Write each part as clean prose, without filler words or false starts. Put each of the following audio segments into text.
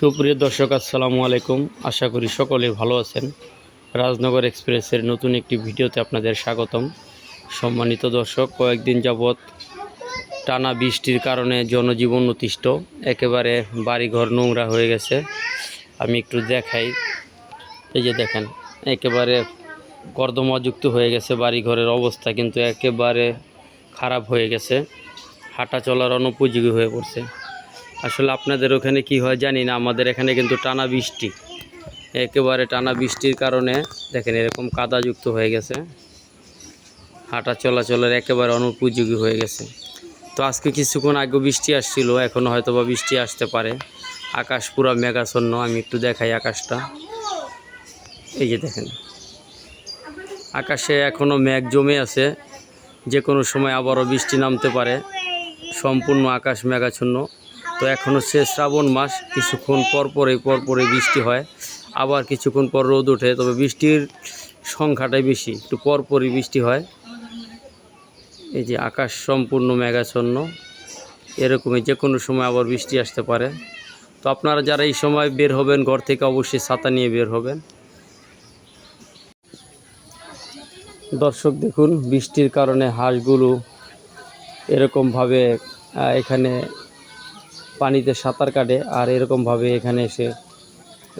সুপ্রিয় দর্শক আসসালামু আলাইকুম। আশা করি সকলে ভালো আছেন। রাজনগর এক্সপ্রেসের নতুন একটি ভিডিওতে আপনাদের স্বাগতম। সম্মানিত দর্শক, কয়েকদিন যাবৎ টানা বৃষ্টির কারণে জনজীবন অতিষ্ঠ, একেবারে বাড়িঘর নোংরা হয়ে গেছে। আমি একটু দেখাই, এই যে দেখেন, একেবারে কর্দমাযুক্ত হয়ে গেছে বাড়িঘরের অবস্থা, কিন্তু একেবারে খারাপ হয়ে গেছে, হাঁটা চলার অনুপযোগী হয়ে পড়ছে। আসলে আপনাদের ওখানে কি হয় জানি না, আমাদের এখানে কিন্তু টানা বৃষ্টি, একেবারে টানা বৃষ্টির কারণে দেখেন এরকম কাদাযুক্ত হয়ে গেছে, হাঁটা চলাচলের একেবারে অনুপযোগী হয়ে গেছে। তো আজকে কিছুক্ষণ আগে বৃষ্টি আসছিল, এখনও হয়তো বা বৃষ্টি আসতে পারে। আকাশ পুরো মেঘাচ্ছন্ন। আমি একটু দেখাই আকাশটা, এই যে দেখেন, আকাশে এখনও মেঘ জমে আছে, যে কোনো সময় আবারও বৃষ্টি নামতে পারে। সম্পূর্ণ আকাশ মেঘাচ্ছন্ন। তো এখন হচ্ছে শ্রাবণ মাস, কিছুক্ষণ পরপরই বৃষ্টি হয়, আবার কিছুক্ষণ পর রোদ ওঠে। তবে বৃষ্টির সংখ্যাটাই বেশি, একটু পরপরই বৃষ্টি হয়। এই যে আকাশ সম্পূর্ণ মেঘাচ্ছন্ন, এরকমই যে কোনো সময় আবার বৃষ্টি আসতে পারে। তো আপনারা যারা এই সময় বের হবেন ঘর থেকে, অবশ্যই ছাতা নিয়ে বের হবেন। দর্শক দেখুন, বৃষ্টির কারণে হাঁসগুলো এরকমভাবে এখানে পানিতে সাঁতার কাটে, আর এরকমভাবে এখানে এসে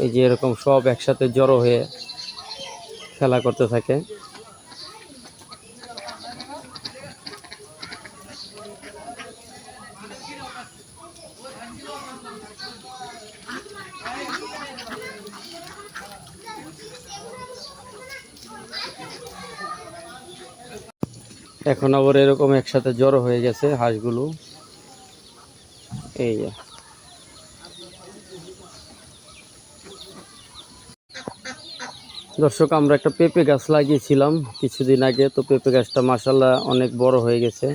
এই যে এরকম সব একসাথে জড়ো হয়ে খেলা করতে থাকে। এখন আবার এরকম একসাথে জড়ো হয়ে গেছে হাঁসগুলো। এই যে দর্শক, আমরা একটা পেঁপে গাছ লাগিয়েছিলাম কিছুদিন আগে। তো পেঁপে গাছটা মাশাআল্লাহ অনেক বড় হয়ে গেছে।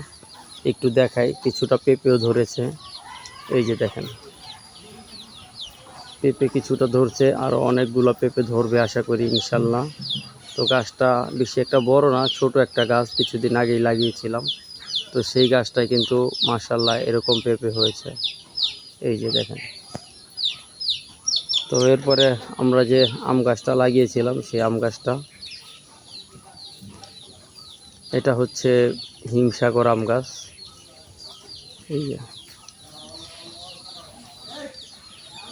একটু দেখাই, কিছুটা পেঁপেও ধরেছে। এই যে দেখেন, পেঁপে কিছুটা ধরছে, আরও অনেকগুলো পেঁপে ধরবে আশা করি ইনশাল্লাহ। তো গাছটা বেশি একটা বড় না, ছোট একটা গাছ, কিছুদিন আগেই লাগিয়েছিলাম। তো সেই গাছটায় কিন্তু মাশাআল্লাহ এরকম পেঁপে হয়েছে, এই যে দেখেন। তো এরপরে আমরা যে আম গাছটা লাগিয়েছিলাম, সেই আম গাছটা, এটা হচ্ছে হিমসাগর আম গাছ। এই যে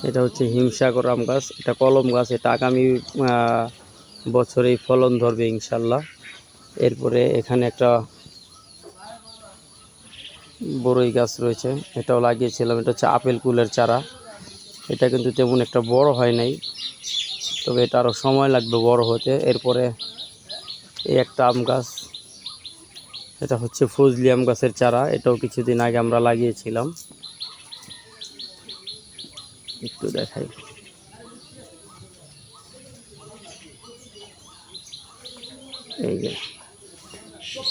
এটা হচ্ছে হিমসাগর আম গাছ, এটা কলম গাছ। এটা আগামী বছরেই ফলন ধরবে ইনশাল্লাহ। এরপরে এখানে একটা বড়ই গাছ রয়েছে, এটাও লাগিয়েছিলাম। এটা হচ্ছে আপেল কুলের চারা। এটা কিন্তু তেমন একটা বড় হয় নাই, তবে এটা আরও সময় লাগবে বড় হতে। এরপরে এই একটা আম গাছ, এটা হচ্ছে ফজলি আম গাছের চারা, এটাও কিছুদিন আগে আমরা লাগিয়েছিলাম। একটু দেখাই, এই যে।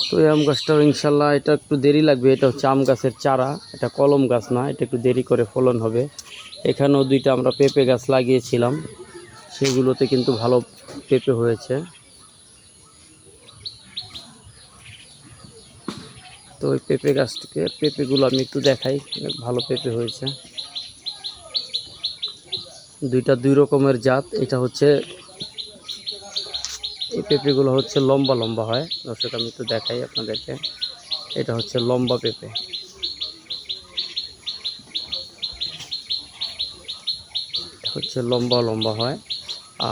তো এই আম গাছটাও ইনশাল্লাহ এটা একটু দেরি লাগবে। এটা হচ্ছে আম গাছের চারা, এটা কলম গাছ না, এটা একটু দেরি করে ফলন হবে। এখানেও দুইটা আমরা পেঁপে গাছ লাগিয়েছিলাম, সেগুলোতে কিন্তু ভালো পেঁপে হয়েছে। তো ওই পেঁপে গাছটাকে, পেঁপেগুলো আমি একটু দেখাই, ভালো পেঁপে হয়েছে। দুইটা দুই রকমের জাত। এটা হচ্ছে, এই পেঁপেগুলো হচ্ছে লম্বা লম্বা হয়। দর্শক আমি একটু দেখাই আপনাদেরকে, এটা হচ্ছে লম্বা পেঁপে, হচ্ছে লম্বা লম্বা হয়।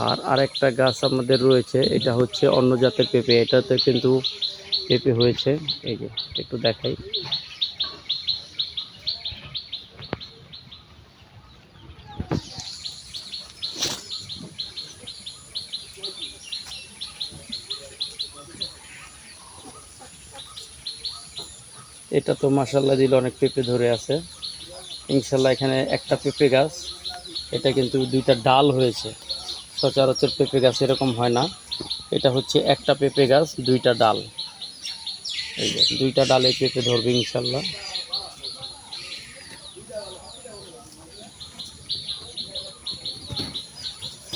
আর আরেকটা গাছ আমাদের রয়েছে, এটা হচ্ছে অন্য জাতের পেঁপে, এটাতে কিন্তু পেঁপে হয়েছে। এই যে একটু দেখাই, এটা তো মাশাআল্লাহ দিলে অনেক পেঁপে ধরে আছে ইনশাল্লাহ। এখানে একটা পেঁপে গাছ, এটা কিন্তু দুইটা ডাল হয়েছে। সচরাচর পেঁপে গাছ এরকম হয় না। এটা হচ্ছে একটা পেঁপে গাছ, দুইটা ডাল। এই যে দুইটা ডালে পেঁপে ধরবে ইনশাল্লাহ।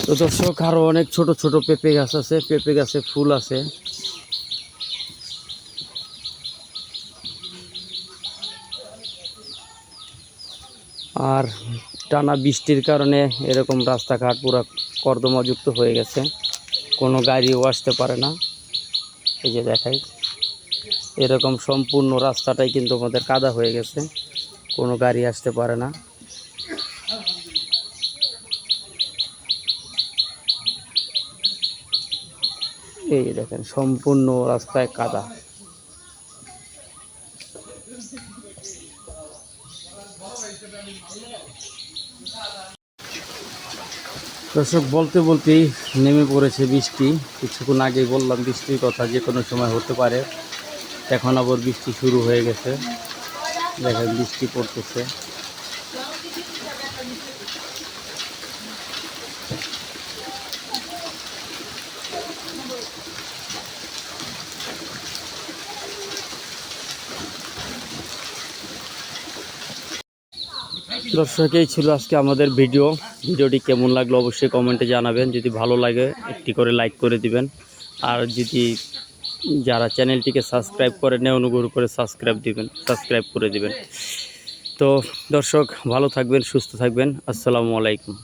তো দর্শক, আরও অনেক ছোট ছোট পেঁপে গাছ আছে, পেঁপে গাছে ফুল আছে। আর টানা বৃষ্টির কারণে এরকম রাস্তাঘাট পুরো কর্দমাযুক্ত হয়ে গেছে, কোনো গাড়িও আসতে পারে না। এই যে দেখাই, এরকম সম্পূর্ণ রাস্তাটাই কিন্তু আমাদের কাদা হয়ে গেছে, কোনো গাড়ি আসতে পারে না। এই যে দেখেন সম্পূর্ণ রাস্তায় কাদা। দর্শক, বলতে বলতেই নেমে পড়েছে বৃষ্টি। কিছুক্ষণ আগেই বললাম বৃষ্টির কথা, যে কোনো সময় হতে পারে। এখন আবার বৃষ্টি শুরু হয়ে গেছে, দেখেন বৃষ্টি পড়তেছে। দর্শক, এই ছিল আজকে আমাদের ভিডিওটি কেমন লাগলো অবশ্যই কমেন্টে জানাবেন। যদি ভালো লাগে একটি করে লাইক করে দিবেন, আর যদি যারা চ্যানেলটিকে সাবস্ক্রাইব করে নেয় অনুগ্রহ করে সাবস্ক্রাইব করে দিবেন। তো দর্শক, ভালো থাকবেন, সুস্থ থাকবেন। আসসালামু আলাইকুম।